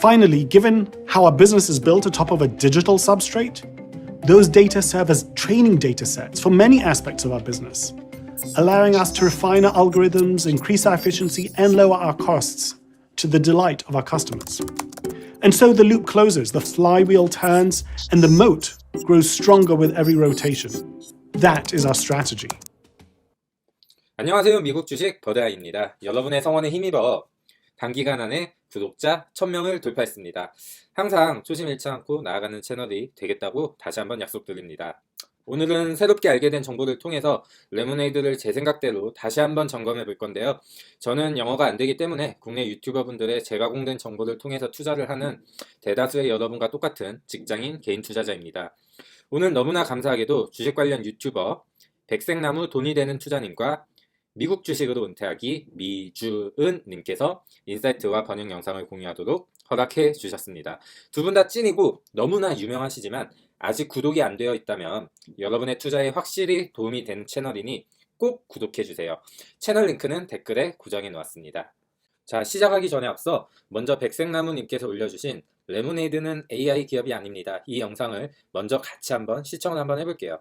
Finally, given how our business is built atop of a digital substrate, those data serve as training data sets for many aspects of our business, allowing us to refine our algorithms, increase our efficiency, and lower our costs to the delight of our customers. And so the loop closes, the flywheel turns, and the moat grows stronger with every rotation. That is our strategy. 안녕하세요. 미국 주식 버드아이입니다. 여러분의 성원에 힘입어 단기간 안에 구독자 1000명을 돌파했습니다. 항상 초심 잃지 않고 나아가는 채널이 되겠다고 다시 한번 약속드립니다. 오늘은 새롭게 알게 된 정보를 통해서 레모네이드를 제 생각대로 다시 한번 점검해 볼 건데요. 저는 영어가 안 되기 때문에 국내 유튜버 분들의 재가공된 정보를 통해서 투자를 하는 대다수의 여러분과 똑같은 직장인 개인 투자자입니다. 오늘 너무나 감사하게도 주식 관련 유튜버 백색나무 돈이 되는 투자님과 미국 주식으로 은퇴하기 미주은 님께서 인사이트와 번역 영상을 공유하도록 허락해 주셨습니다. 두 분 다 찐이고 너무나 유명하시지만 아직 구독이 안 되어 있다면 여러분의 투자에 확실히 도움이 되는 채널이니 꼭 구독해 주세요. 채널 링크는 댓글에 고정해 놓았습니다. 자, 시작하기 전에 앞서 먼저 백색나무 님께서 올려주신 레모네이드는 AI 기업이 아닙니다. 이 영상을 먼저 같이 한번 시청을 한번 해볼게요.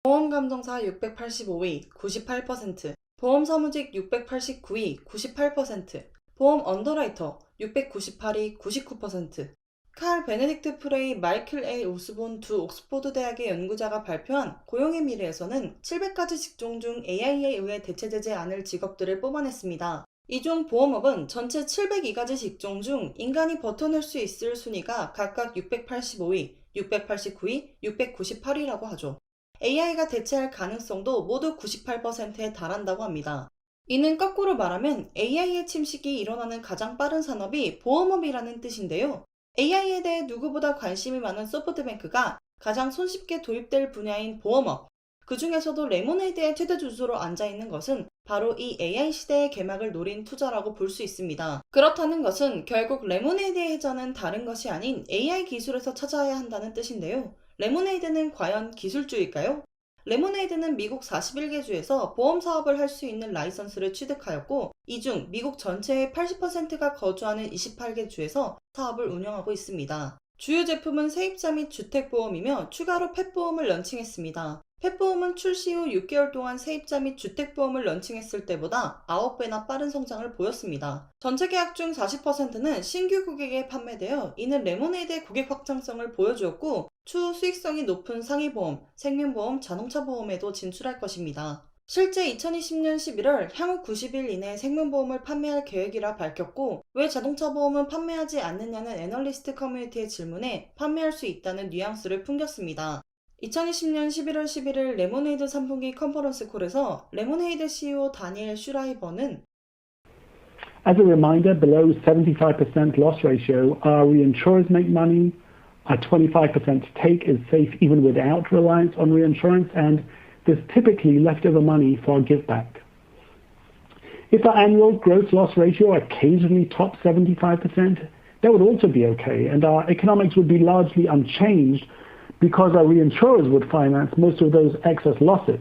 보험감정사 685위 98%, 보험사무직 689위 98%, 보험 언더라이터 698위 99%, 칼 베네딕트 프레이 마이클 A 오스본 두 옥스포드 대학의 연구자가 발표한 고용의 미래에서는 700가지 직종 중 AI에 의해 대체되지 않을 직업들을 뽑아냈습니다. 이 중 보험업은 전체 702가지 직종 중 인간이 버텨낼 수 있을 순위가 각각 685위, 689위, 698위라고 하죠. AI가 대체할 가능성도 모두 98%에 달한다고 합니다. 이는 거꾸로 말하면 AI의 침식이 일어나는 가장 빠른 산업이 보험업이라는 뜻인데요. AI에 대해 누구보다 관심이 많은 소프트뱅크가 가장 손쉽게 도입될 분야인 보험업, 그 중에서도 레모네이드의 최대 주주로 앉아있는 것은 바로 이 AI 시대의 개막을 노린 투자라고 볼 수 있습니다. 그렇다는 것은 결국 레모네이드의 해자는 다른 것이 아닌 AI 기술에서 찾아야 한다는 뜻인데요. 레모네이드는 과연 기술주일까요? 레모네이드는 미국 41개 주에서 보험 사업을 할 수 있는 라이선스를 취득하였고, 이 중 미국 전체의 80%가 거주하는 28개 주에서 사업을 운영하고 있습니다. 주요 제품은 세입자 및 주택보험이며 추가로 펫보험을 런칭했습니다. 펫보험은 출시 후 6개월 동안 세입자 및 주택보험을 런칭했을 때보다 9배나 빠른 성장을 보였습니다. 전체 계약 중 40%는 신규 고객에 판매되어 이는 레모네이드의 고객 확장성을 보여주었고, 추후 수익성이 높은 상위보험, 생명보험, 자동차 보험에도 진출할 것입니다. 실제 2020년 11월 향후 90일 이내에 생명보험을 판매할 계획이라 밝혔고, 왜 자동차 보험은 판매하지 않느냐는 애널리스트 커뮤니티의 질문에 판매할 수 있다는 뉘앙스를 풍겼습니다. 2020년 11월 11일 레모네이드 3분기 컨퍼런스 콜에서 레모네이드 CEO 다니엘 슈라이버는 As a reminder, below 75% loss ratio, our reinsurers make money. A 25% take is safe even without reliance on reinsurance, and there's typically leftover money for a give back. If our annual gross loss ratio occasionally tops 75%, that would also be okay, and our economics would be largely unchanged because our reinsurers would finance most of those excess losses.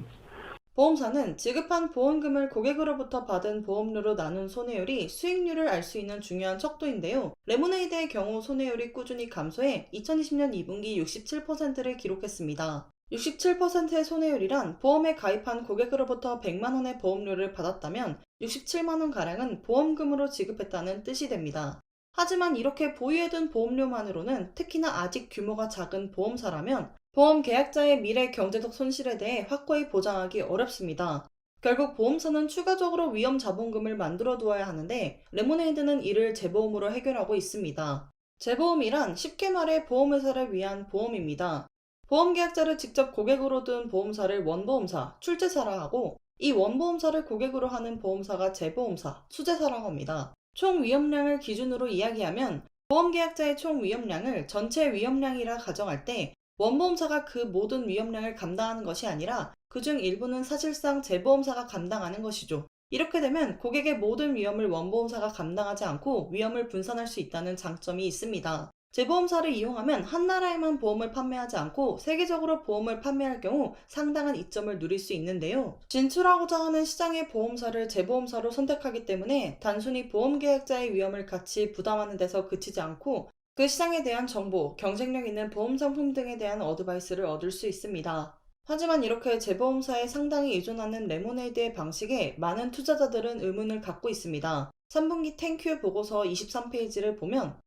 보험사는 지급한 보험금을 고객으로부터 받은 보험료로 나눈 손해율이 수익률을 알 수 있는 중요한 척도인데요. 레모네이드의 경우 손해율이 꾸준히 감소해 2020년 2분기 67%를 기록했습니다. 67%의 손해율이란 보험에 가입한 고객으로부터 100만원의 보험료를 받았다면 67만원가량은 보험금으로 지급했다는 뜻이 됩니다. 하지만 이렇게 보유해둔 보험료만으로는, 특히나 아직 규모가 작은 보험사라면 보험 계약자의 미래 경제적 손실에 대해 확고히 보장하기 어렵습니다. 결국 보험사는 추가적으로 위험 자본금을 만들어 두어야 하는데, 레모네이드는 이를 재보험으로 해결하고 있습니다. 재보험이란 쉽게 말해 보험회사를 위한 보험입니다. 보험 계약자를 직접 고객으로 둔 보험사를 원보험사, 출제사라 하고, 이 원보험사를 고객으로 하는 보험사가 재보험사, 수제사라고 합니다. 총 위험량을 기준으로 이야기하면 보험 계약자의 총 위험량을 전체 위험량이라 가정할 때 원보험사가 그 모든 위험량을 감당하는 것이 아니라 그중 일부는 사실상 재보험사가 감당하는 것이죠. 이렇게 되면 고객의 모든 위험을 원보험사가 감당하지 않고 위험을 분산할 수 있다는 장점이 있습니다. 재보험사를 이용하면 한 나라에만 보험을 판매하지 않고 세계적으로 보험을 판매할 경우 상당한 이점을 누릴 수 있는데요. 진출하고자 하는 시장의 보험사를 재보험사로 선택하기 때문에 단순히 보험계약자의 위험을 같이 부담하는 데서 그치지 않고 그 시장에 대한 정보, 경쟁력 있는 보험 상품 등에 대한 어드바이스를 얻을 수 있습니다. 하지만 이렇게 재보험사에 상당히 의존하는 레모네이드의 방식에 많은 투자자들은 의문을 갖고 있습니다. 3분기 땡큐 보고서 23페이지를 보면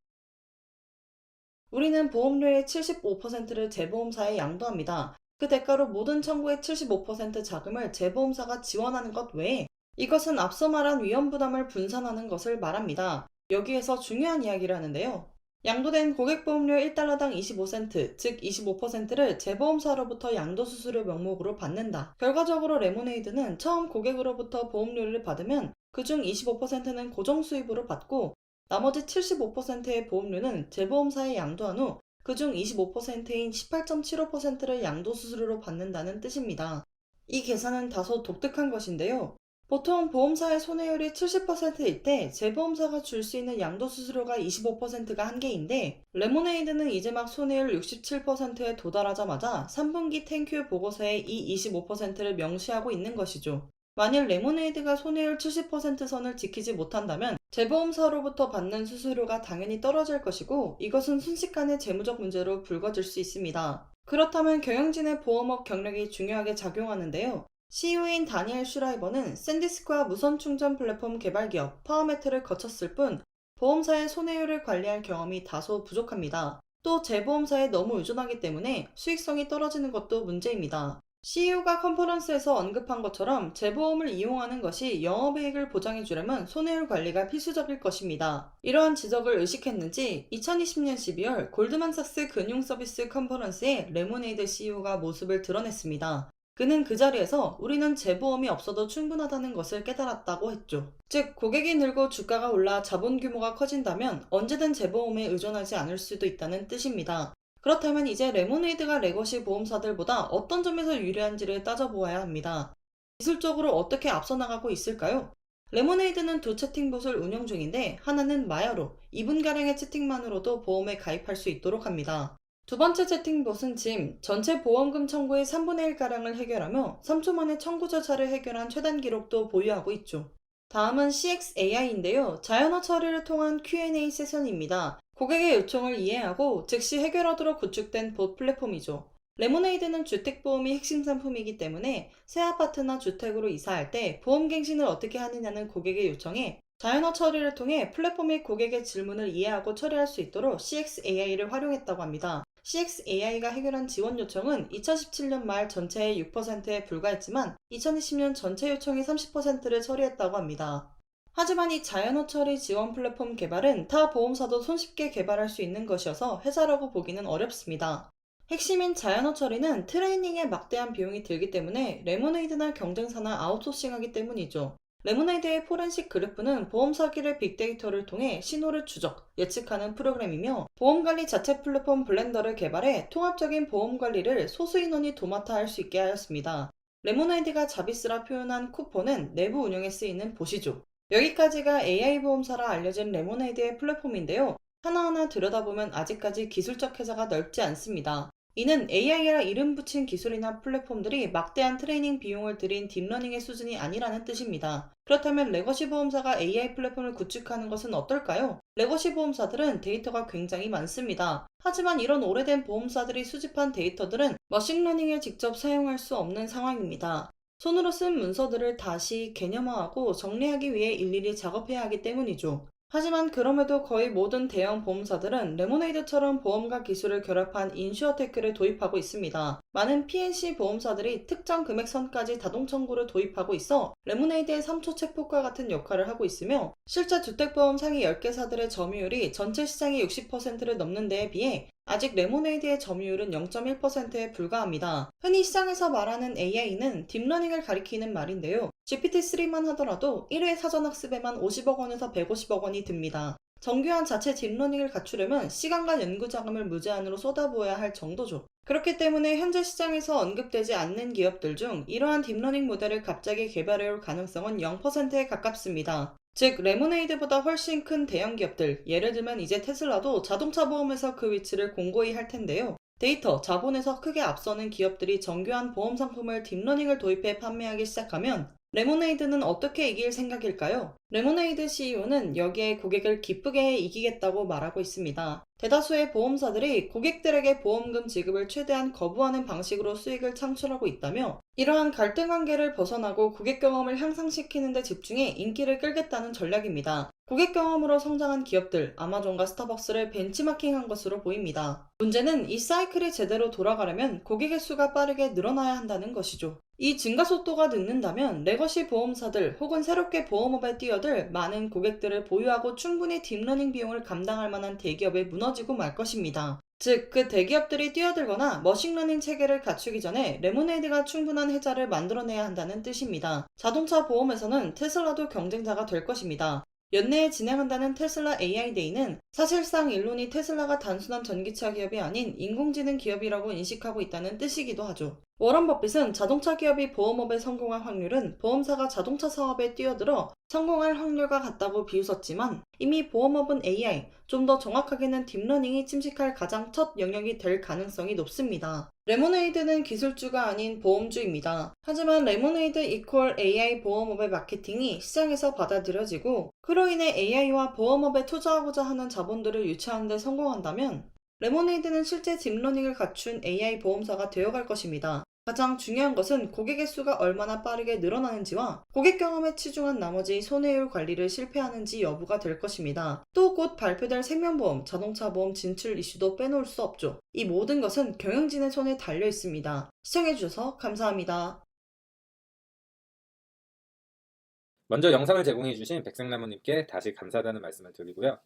우리는 보험료의 75%를 재보험사에 양도합니다. 그 대가로 모든 청구의 75% 자금을 재보험사가 지원하는 것 외에 이것은 앞서 말한 위험 부담을 분산하는 것을 말합니다. 여기에서 중요한 이야기를 하는데요. 양도된 고객보험료 1달러당 25센트, 즉 25%를 재보험사로부터 양도수수료 명목으로 받는다. 결과적으로 레모네이드는 처음 고객으로부터 보험료를 받으면 그중 25%는 고정수입으로 받고 나머지 75%의 보험료는 재보험사에 양도한 후 그중 25%인 18.75%를 양도수수료로 받는다는 뜻입니다. 이 계산은 다소 독특한 것인데요. 보통 보험사의 손해율이 70%일 때 재보험사가 줄 수 있는 양도수수료가 25%가 한계인데 레모네이드는 이제 막 손해율 67%에 도달하자마자 3분기 땡큐 보고서에 이 25%를 명시하고 있는 것이죠. 만일 레모네이드가 손해율 70% 선을 지키지 못한다면 재보험사로부터 받는 수수료가 당연히 떨어질 것이고 이것은 순식간에 재무적 문제로 불거질 수 있습니다. 그렇다면 경영진의 보험업 경력이 중요하게 작용하는데요. CEO인 다니엘 슈라이버는 샌디스크와 무선 충전 플랫폼 개발 기업 파워메트를 거쳤을 뿐 보험사의 손해율을 관리할 경험이 다소 부족합니다. 또 재보험사에 너무 의존하기 때문에 수익성이 떨어지는 것도 문제입니다. CEO가 컨퍼런스에서 언급한 것처럼 재보험을 이용하는 것이 영업이익을 보장해주려면 손해율 관리가 필수적일 것입니다. 이러한 지적을 의식했는지 2020년 12월 골드만삭스 금융서비스 컨퍼런스에 레모네이드 CEO가 모습을 드러냈습니다. 그는 그 자리에서 우리는 재보험이 없어도 충분하다는 것을 깨달았다고 했죠. 즉 고객이 늘고 주가가 올라 자본 규모가 커진다면 언제든 재보험에 의존하지 않을 수도 있다는 뜻입니다. 그렇다면 이제 레모네이드가 레거시 보험사들보다 어떤 점에서 유리한지를 따져보아야 합니다. 기술적으로 어떻게 앞서 나가고 있을까요? 레모네이드는 두 채팅봇을 운영 중인데 하나는 마야로 2분가량의 채팅만으로도 보험에 가입할 수 있도록 합니다. 두 번째 채팅봇은 짐, 전체 보험금 청구의 3분의 1가량을 해결하며 3초 만에 청구 절차를 해결한 최단 기록도 보유하고 있죠. 다음은 CXAI인데요. 자연어 처리를 통한 Q&A 세션입니다. 고객의 요청을 이해하고 즉시 해결하도록 구축된 봇 플랫폼이죠. 레모네이드는 주택보험이 핵심 상품이기 때문에 새 아파트나 주택으로 이사할 때 보험 갱신을 어떻게 하느냐는 고객의 요청에 자연어 처리를 통해 플랫폼이 고객의 질문을 이해하고 처리할 수 있도록 CXAI를 활용했다고 합니다. CXAI가 해결한 지원 요청은 2017년 말 전체의 6%에 불과했지만 2020년 전체 요청의 30%를 처리했다고 합니다. 하지만 이 자연어 처리 지원 플랫폼 개발은 타 보험사도 손쉽게 개발할 수 있는 것이어서 회사라고 보기는 어렵습니다. 핵심인 자연어 처리는 트레이닝에 막대한 비용이 들기 때문에 레모네이드나 경쟁사나 아웃소싱하기 때문이죠. 레모네이드의 포렌식 그래프는 보험 사기를 빅데이터를 통해 신호를 추적, 예측하는 프로그램이며 보험관리 자체 플랫폼 블렌더를 개발해 통합적인 보험관리를 소수 인원이 도맡아 할 수 있게 하였습니다. 레모네이드가 자비스라 표현한 쿠폰은 내부 운영에 쓰이는 봇이죠. 여기까지가 AI 보험사라 알려진 레모네이드의 플랫폼인데요. 하나하나 들여다보면 아직까지 기술적 혜자가 넓지 않습니다. 이는 AI라 이름 붙인 기술이나 플랫폼들이 막대한 트레이닝 비용을 들인 딥러닝의 수준이 아니라는 뜻입니다. 그렇다면 레거시 보험사가 AI 플랫폼을 구축하는 것은 어떨까요? 레거시 보험사들은 데이터가 굉장히 많습니다. 하지만 이런 오래된 보험사들이 수집한 데이터들은 머신러닝을 직접 사용할 수 없는 상황입니다. 손으로 쓴 문서들을 다시 개념화하고 정리하기 위해 일일이 작업해야 하기 때문이죠. 하지만 그럼에도 거의 모든 대형 보험사들은 레모네이드처럼 보험과 기술을 결합한 인슈어테크를 도입하고 있습니다. 많은 P&C 보험사들이 특정 금액선까지 자동 청구를 도입하고 있어 레모네이드의 3초 챗봇과 같은 역할을 하고 있으며 실제 주택보험 상위 10개사들의 점유율이 전체 시장의 60%를 넘는 데에 비해 아직 레모네이드의 점유율은 0.1%에 불과합니다. 흔히 시장에서 말하는 AI는 딥러닝을 가리키는 말인데요. GPT-3만 하더라도 1회 사전학습에만 50억 원에서 150억 원이 듭니다. 정교한 자체 딥러닝을 갖추려면 시간과 연구자금을 무제한으로 쏟아부어야 할 정도죠. 그렇기 때문에 현재 시장에서 언급되지 않는 기업들 중 이러한 딥러닝 모델을 갑자기 개발해올 가능성은 0%에 가깝습니다. 즉, 레모네이드보다 훨씬 큰 대형 기업들, 예를 들면 이제 테슬라도 자동차 보험에서 그 위치를 공고히 할 텐데요. 데이터, 자본에서 크게 앞서는 기업들이 정교한 보험 상품을 딥러닝을 도입해 판매하기 시작하면 레모네이드는 어떻게 이길 생각일까요? 레모네이드 CEO는 여기에 고객을 기쁘게 해 이기겠다고 말하고 있습니다. 대다수의 보험사들이 고객들에게 보험금 지급을 최대한 거부하는 방식으로 수익을 창출하고 있다며 이러한 갈등 관계를 벗어나고 고객 경험을 향상시키는 데 집중해 인기를 끌겠다는 전략입니다. 고객 경험으로 성장한 기업들, 아마존과 스타벅스를 벤치마킹한 것으로 보입니다. 문제는 이 사이클이 제대로 돌아가려면 고객의 수가 빠르게 늘어나야 한다는 것이죠. 이 증가 속도가 늦는다면 레거시 보험사들 혹은 새롭게 보험업에 뛰어들 많은 고객들을 보유하고 충분히 딥러닝 비용을 감당할 만한 대기업에 무너지고 말 것입니다. 즉, 그 대기업들이 뛰어들거나 머신러닝 체계를 갖추기 전에 레모네이드가 충분한 혜자를 만들어내야 한다는 뜻입니다. 자동차 보험에서는 테슬라도 경쟁자가 될 것입니다. 연내에 진행한다는 테슬라 AI 데이는 사실상 일론이 테슬라가 단순한 전기차 기업이 아닌 인공지능 기업이라고 인식하고 있다는 뜻이기도 하죠. 워런 버핏은 자동차 기업이 보험업에 성공할 확률은 보험사가 자동차 사업에 뛰어들어 성공할 확률과 같다고 비웃었지만 이미 보험업은 AI, 좀 더 정확하게는 딥러닝이 침식할 가장 첫 영역이 될 가능성이 높습니다. 레모네이드는 기술주가 아닌 보험주입니다. 하지만 레모네이드 이퀄 AI 보험업의 마케팅이 시장에서 받아들여지고 그로 인해 AI와 보험업에 투자하고자 하는 자본들을 유치하는 데 성공한다면 레모네이드는 실제 딥러닝을 갖춘 AI 보험사가 되어갈 것입니다. 가장 중요한 것은 고객의 수가 얼마나 빠르게 늘어나는지와 고객 경험에 치중한 나머지 손해율 관리를 실패하는지 여부가 될 것입니다. 또 곧 발표될 생명보험, 자동차 보험 진출 이슈도 빼놓을 수 없죠. 이 모든 것은 경영진의 손에 달려 있습니다. 시청해주셔서 감사합니다. 먼저 영상을 제공해주신 백색나무님께 다시 감사하다는 말씀을 드리고요.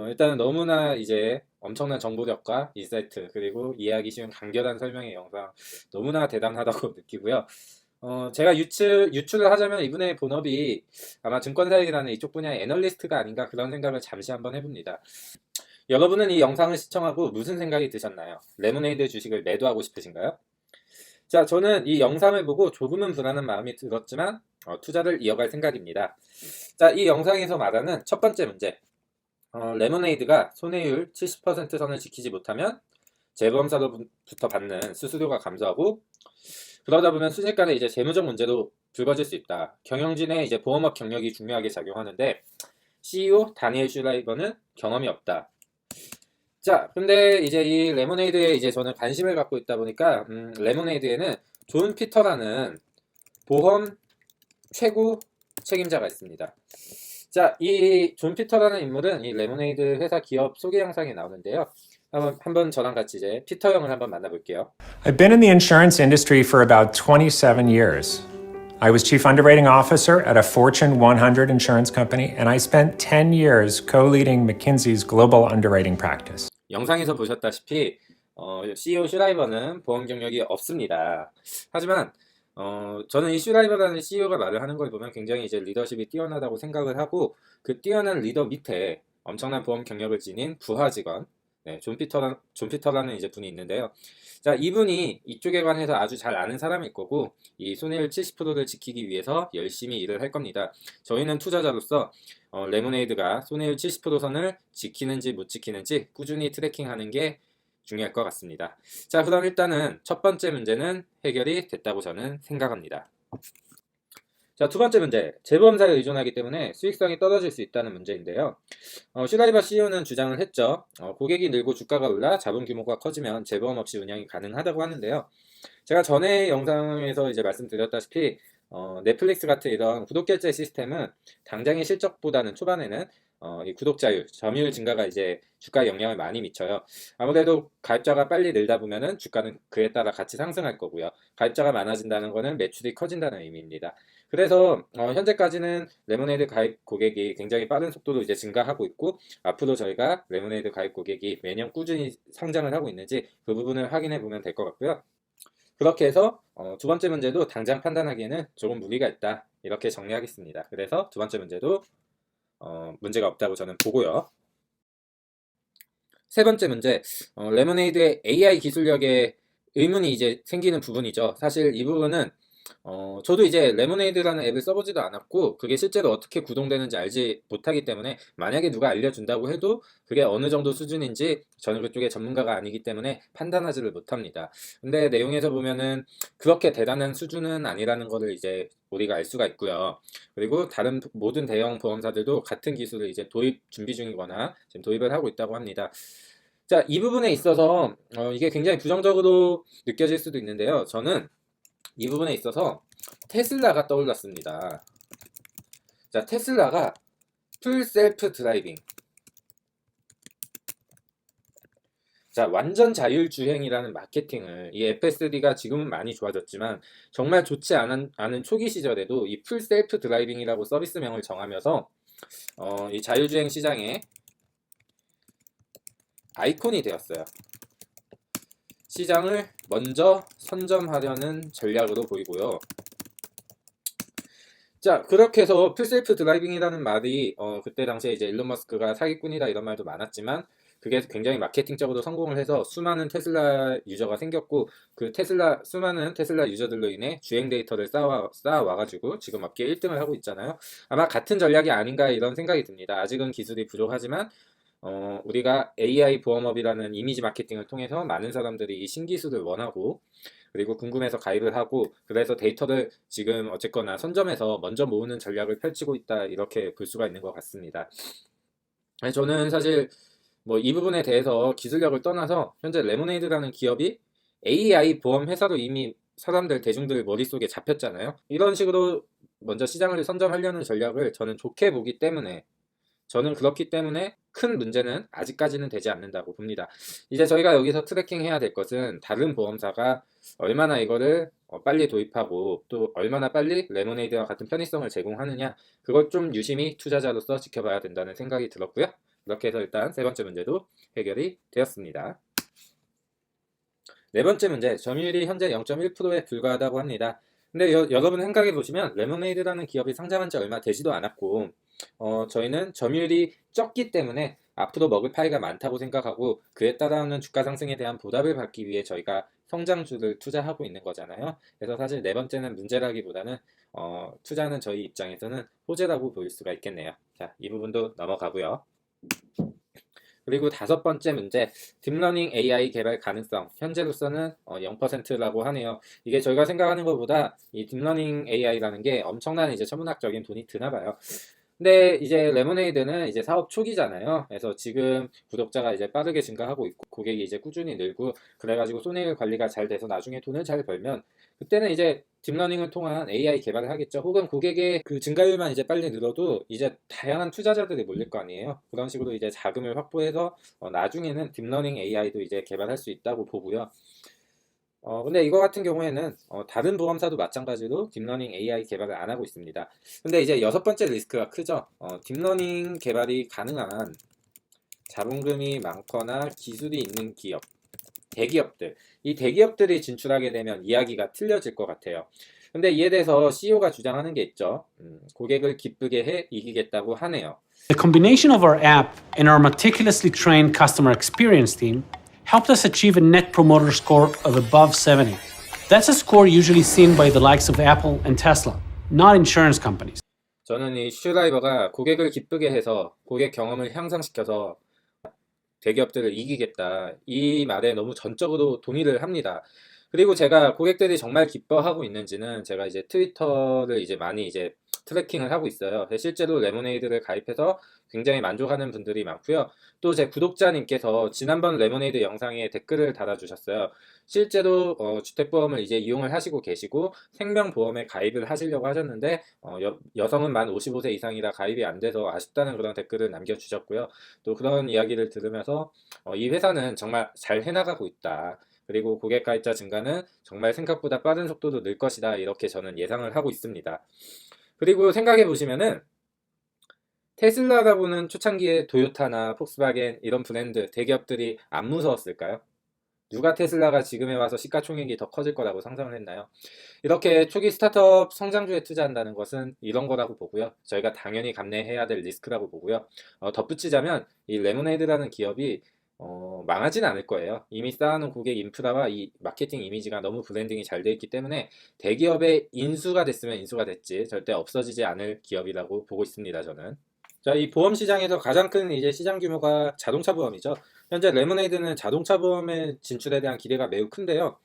일단은 너무나 이제 엄청난 정보력과 인사이트 그리고 이해하기 쉬운 간결한 설명의 영상 너무나 대단하다고 느끼고요. 제가 유출을 하자면 이분의 본업이 아마 증권사이라는 이쪽 분야의 애널리스트가 아닌가 그런 생각을 잠시 한번 해봅니다. 여러분은 이 영상을 시청하고 무슨 생각이 드셨나요? 레모네이드 주식을 매도하고 싶으신가요? 자, 저는 이 영상을 보고 조금은 불안한 마음이 들었지만 투자를 이어갈 생각입니다. 자, 이 영상에서 말하는 첫 번째 문제. 레모네이드가 손해율 70% 선을 지키지 못하면 재보험사로부터 받는 수수료가 감소하고 그러다 보면 순식간에 이제 재무적 문제도 불거질 수 있다. 경영진의 이제 보험업 경력이 중요하게 작용하는데 CEO 다니엘 슈라이버는 경험이 없다. 자, 근데 이제 이 레모네이드에 이제 저는 관심을 갖고 있다 보니까 레모네이드에는 존 피터라는 보험 최고 책임자가 있습니다. 자, 이 존 피터라는 인물은 이 레모네이드 회사 기업 소개 영상에 나오는데요. 한번 저랑 같이 이제 피터 형을 한번 만나볼게요. I've been in the insurance industry for about 27 years. I was chief underwriting officer at a Fortune 100 insurance company, and I spent 10 years co-leading McKinsey's global underwriting practice. 영상에서 보셨다시피 CEO 슈라이버는 보험 경력이 없습니다. 하지만 저는 이 슈라이버라는 CEO가 말을 하는 걸 보면 굉장히 이제 리더십이 뛰어나다고 생각을 하고 그 뛰어난 리더 밑에 엄청난 보험 경력을 지닌 부하 직원, 네, 존 피터라는 이제 분이 있는데요. 자, 이분이 이쪽에 관해서 아주 잘 아는 사람일 거고 이 손해율 70%를 지키기 위해서 열심히 일을 할 겁니다. 저희는 투자자로서 레모네이드가 손해율 70% 선을 지키는지 못 지키는지 꾸준히 트래킹하는 게 중요할 것 같습니다. 자, 그럼 일단은 첫 번째 문제는 해결이 됐다고 저는 생각합니다. 자, 두 번째 문제. 재보험사에 의존하기 때문에 수익성이 떨어질 수 있다는 문제인데요. 슈라이버 CEO는 주장을 했죠. 고객이 늘고 주가가 올라 자본 규모가 커지면 재보험 없이 운영이 가능하다고 하는데요. 제가 전에 영상에서 이제 말씀드렸다시피 넷플릭스 같은 이런 구독결제 시스템은 당장의 실적보다는 초반에는 이 구독자율, 점유율 증가가 이제 주가에 영향을 많이 미쳐요. 아무래도 가입자가 빨리 늘다 보면은 주가는 그에 따라 같이 상승할 거고요. 가입자가 많아진다는 것은 매출이 커진다는 의미입니다. 그래서 현재까지는 레모네이드 가입 고객이 굉장히 빠른 속도로 이제 증가하고 있고 앞으로 저희가 레모네이드 가입 고객이 매년 꾸준히 성장을 하고 있는지 그 부분을 확인해 보면 될 것 같고요. 그렇게 해서 두 번째 문제도 당장 판단하기에는 조금 무리가 있다. 이렇게 정리하겠습니다. 그래서 두 번째 문제도 문제가 없다고 저는 보고요. 세 번째 문제, 레모네이드의 AI 기술력에 의문이 이제 생기는 부분이죠. 사실 이 부분은 저도 이제 레모네이드라는 앱을 써보지도 않았고 그게 실제로 어떻게 구동되는지 알지 못하기 때문에 만약에 누가 알려준다고 해도 그게 어느 정도 수준인지 저는 그쪽에 전문가가 아니기 때문에 판단하지를 못합니다. 근데 내용에서 보면은 그렇게 대단한 수준은 아니라는 거를 이제 우리가 알 수가 있고요. 그리고 다른 모든 대형 보험사들도 같은 기술을 이제 도입 준비 중이거나 지금 도입을 하고 있다고 합니다. 자, 이 부분에 있어서 이게 굉장히 부정적으로 느껴질 수도 있는데요. 저는 이 부분에 있어서 테슬라가 떠올랐습니다. 자, 테슬라가 풀 셀프 드라이빙. 자, 완전 자율주행이라는 마케팅을 이 FSD가 지금은 많이 좋아졌지만 정말 좋지 않은 초기 시절에도 이 풀 셀프 드라이빙이라고 서비스명을 정하면서 이 자율주행 시장에 아이콘이 되었어요. 시장을 먼저 선점하려는 전략으로 보이고요. 자, 그렇게 해서 풀셀프 드라이빙이라는 말이 그때 당시에 이제 일론 머스크가 사기꾼이다 이런 말도 많았지만 그게 굉장히 마케팅적으로 성공을 해서 수많은 테슬라 유저가 생겼고 그 수많은 테슬라 유저들로 인해 주행 데이터를 쌓아와가지고 지금 업계 1등을 하고 있잖아요. 아마 같은 전략이 아닌가 이런 생각이 듭니다. 아직은 기술이 부족하지만 우리가 AI 보험업이라는 이미지 마케팅을 통해서 많은 사람들이 이 신기술을 원하고 그리고 궁금해서 가입을 하고 그래서 데이터를 지금 어쨌거나 선점해서 먼저 모으는 전략을 펼치고 있다 이렇게 볼 수가 있는 것 같습니다. 저는 사실 뭐 이 부분에 대해서 기술력을 떠나서 현재 레모네이드라는 기업이 AI 보험 회사로 이미 대중들 머릿속에 잡혔잖아요. 이런 식으로 먼저 시장을 선점하려는 전략을 저는 좋게 보기 때문에 저는 그렇기 때문에 큰 문제는 아직까지는 되지 않는다고 봅니다. 이제 저희가 여기서 트래킹 해야 될 것은 다른 보험사가 얼마나 이거를 빨리 도입하고 또 얼마나 빨리 레모네이드와 같은 편의성을 제공하느냐 그걸 좀 유심히 투자자로서 지켜봐야 된다는 생각이 들었고요. 그렇게 해서 일단 세 번째 문제도 해결이 되었습니다. 네 번째 문제, 점유율이 현재 0.1%에 불과하다고 합니다. 근데 여러분 생각해 보시면 레모네이드라는 기업이 상장한 지 얼마 되지도 않았고 저희는 점유율이 적기 때문에 앞으로 먹을 파이가 많다고 생각하고 그에 따라오는 주가 상승에 대한 보답을 받기 위해 저희가 성장주를 투자하고 있는 거잖아요. 그래서 사실 네 번째는 문제라기보다는 투자는 저희 입장에서는 호재라고 보일 수가 있겠네요. 자, 이 부분도 넘어가고요. 그리고 다섯 번째 문제, 딥러닝 AI 개발 가능성. 현재로서는 0%라고 하네요. 이게 저희가 생각하는 것보다 이 딥러닝 AI라는 게 엄청난 이제 천문학적인 돈이 드나 봐요. 근데 이제 레모네이드는 이제 사업 초기잖아요. 그래서 지금 구독자가 이제 빠르게 증가하고 있고 고객이 이제 꾸준히 늘고 그래가지고 손해율 관리가 잘 돼서 나중에 돈을 잘 벌면 그때는 이제 딥러닝을 통한 AI 개발을 하겠죠. 혹은 고객의 그 증가율만 이제 빨리 늘어도 이제 다양한 투자자들이 몰릴 거 아니에요. 그런 식으로 이제 자금을 확보해서 나중에는 딥러닝 AI도 이제 개발할 수 있다고 보고요. 근데 이거 같은 경우에는 다른 보험사도 마찬가지로 딥러닝 AI 개발을 안 하고 있습니다. 근데 이제 여섯 번째 리스크가 크죠. 딥러닝 개발이 가능한 자본금이 많거나 기술이 있는 기업, 대기업들. 이 대기업들이 진출하게 되면 이야기가 틀려질 것 같아요. 근데 이에 대해서 CEO가 주장하는 게 있죠. 고객을 기쁘게 해 이기겠다고 하네요. The combination of our app and our meticulously trained customer experience team helped us achieve a net promoter score of above 70. That's a score usually seen by the likes of Apple and Tesla, not insurance companies. 저는 이 슈라이버가 고객을 기쁘게 해서 고객 경험을 향상시켜서 대기업들을 이기겠다. 이 말에 너무 전적으로 동의를 합니다. 그리고 제가 고객들이 정말 기뻐하고 있는지는 제가 이제 트위터를 이제 많이 이제 트래킹을 하고 있어요. 실제로 레모네이드를 가입해서 굉장히 만족하는 분들이 많고요. 또 제 구독자님께서 지난번 레모네이드 영상에 댓글을 달아주셨어요. 실제로 주택보험을 이제 이용을 하시고 계시고 생명보험에 가입을 하시려고 하셨는데 여성은 만 55세 이상이라 가입이 안 돼서 아쉽다는 그런 댓글을 남겨주셨고요. 또 그런 이야기를 들으면서 이 회사는 정말 잘 해나가고 있다. 그리고 고객 가입자 증가는 정말 생각보다 빠른 속도로 늘 것이다. 이렇게 저는 예상을 하고 있습니다. 그리고 생각해 보시면은 테슬라가 보는 초창기에 도요타나 폭스바겐 이런 브랜드 대기업들이 안 무서웠을까요? 누가 테슬라가 지금에 와서 시가총액이 더 커질 거라고 상상을 했나요? 이렇게 초기 스타트업 성장주에 투자한다는 것은 이런 거라고 보고요. 저희가 당연히 감내해야 될 리스크라고 보고요. 덧붙이자면 이 레모네이드라는 기업이 망하진 않을 거예요. 이미 쌓아놓은 고객 인프라와 이 마케팅 이미지가 너무 브랜딩이 잘 돼 있기 때문에 대기업의 인수가 됐으면 인수가 됐지 절대 없어지지 않을 기업이라고 보고 있습니다, 저는. 자, 이 보험 시장에서 가장 큰 이제 시장 규모가 자동차 보험이죠. 현재 레모네이드는 자동차 보험의 진출에 대한 기대가 매우 큰데요.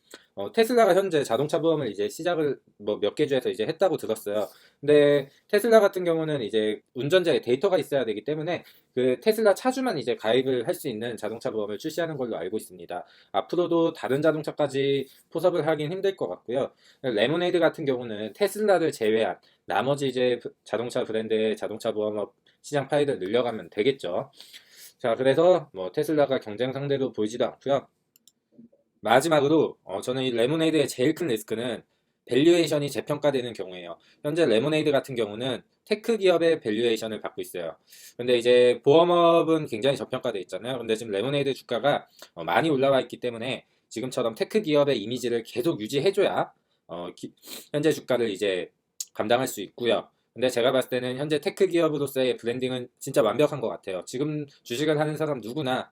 테슬라가 현재 자동차 보험을 이제 시작을 뭐 몇 개 주에서 이제 했다고 들었어요. 근데 테슬라 같은 경우는 이제 운전자의 데이터가 있어야 되기 때문에 그 테슬라 차주만 이제 가입을 할 수 있는 자동차 보험을 출시하는 걸로 알고 있습니다. 앞으로도 다른 자동차까지 포섭을 하긴 힘들 것 같고요. 레모네이드 같은 경우는 테슬라를 제외한 나머지 이제 자동차 브랜드의 자동차 보험업 시장 파이를 늘려가면 되겠죠. 자, 그래서 뭐 테슬라가 경쟁 상대로 보이지도 않고요. 마지막으로 저는 이 레모네이드의 제일 큰 리스크는 밸류에이션이 재평가되는 경우에요. 현재 레모네이드 같은 경우는 테크 기업의 밸류에이션을 받고 있어요. 근데 이제 보험업은 굉장히 저평가되어 있잖아요. 근데 지금 레모네이드 주가가 많이 올라와 있기 때문에 지금처럼 테크 기업의 이미지를 계속 유지해줘야 현재 주가를 이제 감당할 수 있고요. 근데 제가 봤을 때는 현재 테크 기업으로서의 브랜딩은 진짜 완벽한 것 같아요. 지금 주식을 하는 사람 누구나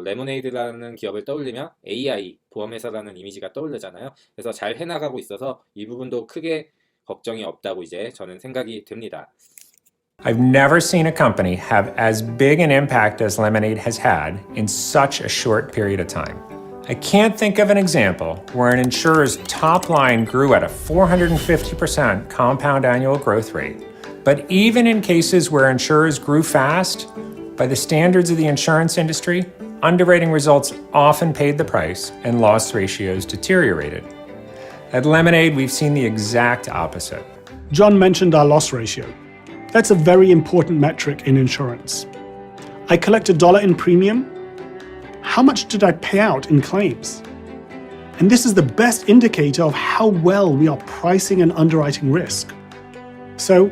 레모네이드라는 기업을 떠올리면 AI 보험회사라는 이미지가 떠오르잖아요. 그래서 잘 해나가고 있어서 이 부분도 크게 걱정이 없다고 이제 저는 생각이 듭니다. I've never seen a company have as big an impact as Lemonade has had in such a short period of time. I can't think of an example where an insurer's top line grew at a 450% compound annual growth rate. But even in cases where insurers grew fast, by the standards of the insurance industry, underwriting results often paid the price and loss ratios deteriorated. At Lemonade, we've seen the exact opposite. John mentioned our loss ratio. That's a very important metric in insurance. I collect $1 in premium. How much did I pay out in claims? And this is the best indicator of how well we are pricing and underwriting risk. So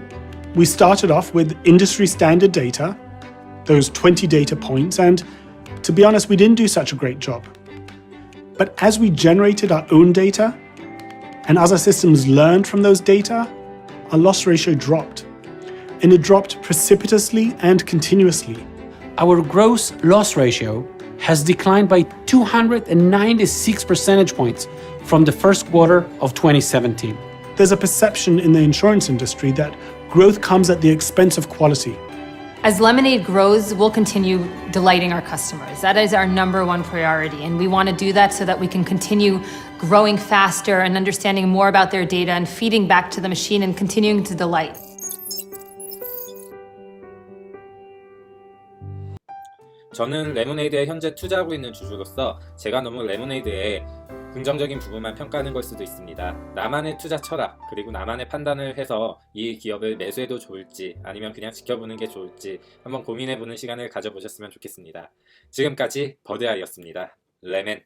we started off with industry standard data, those 20 data points, and to be honest, we didn't do such a great job. But as we generated our own data, and as our systems learned from those data, our loss ratio dropped. And it dropped precipitously and continuously. Our gross loss ratio has declined by 296 percentage points from the first quarter of 2017. There's a perception in the insurance industry that growth comes at the expense of quality. As Lemonade grows, we'll continue delighting our customers. That is our number one priority, and we want to do that so that we can continue growing faster and understanding more about their data and feeding back to the machine and continuing to delight. 저는 레모네이드에 현재 투자하고 있는 주주로서 제가 너무 레모네이드에 긍정적인 부분만 평가하는 걸 수도 있습니다. 나만의 투자 철학 그리고 나만의 판단을 해서 이 기업을 매수해도 좋을지 아니면 그냥 지켜보는 게 좋을지 한번 고민해보는 시간을 가져보셨으면 좋겠습니다. 지금까지 버드아이였습니다. 레멘.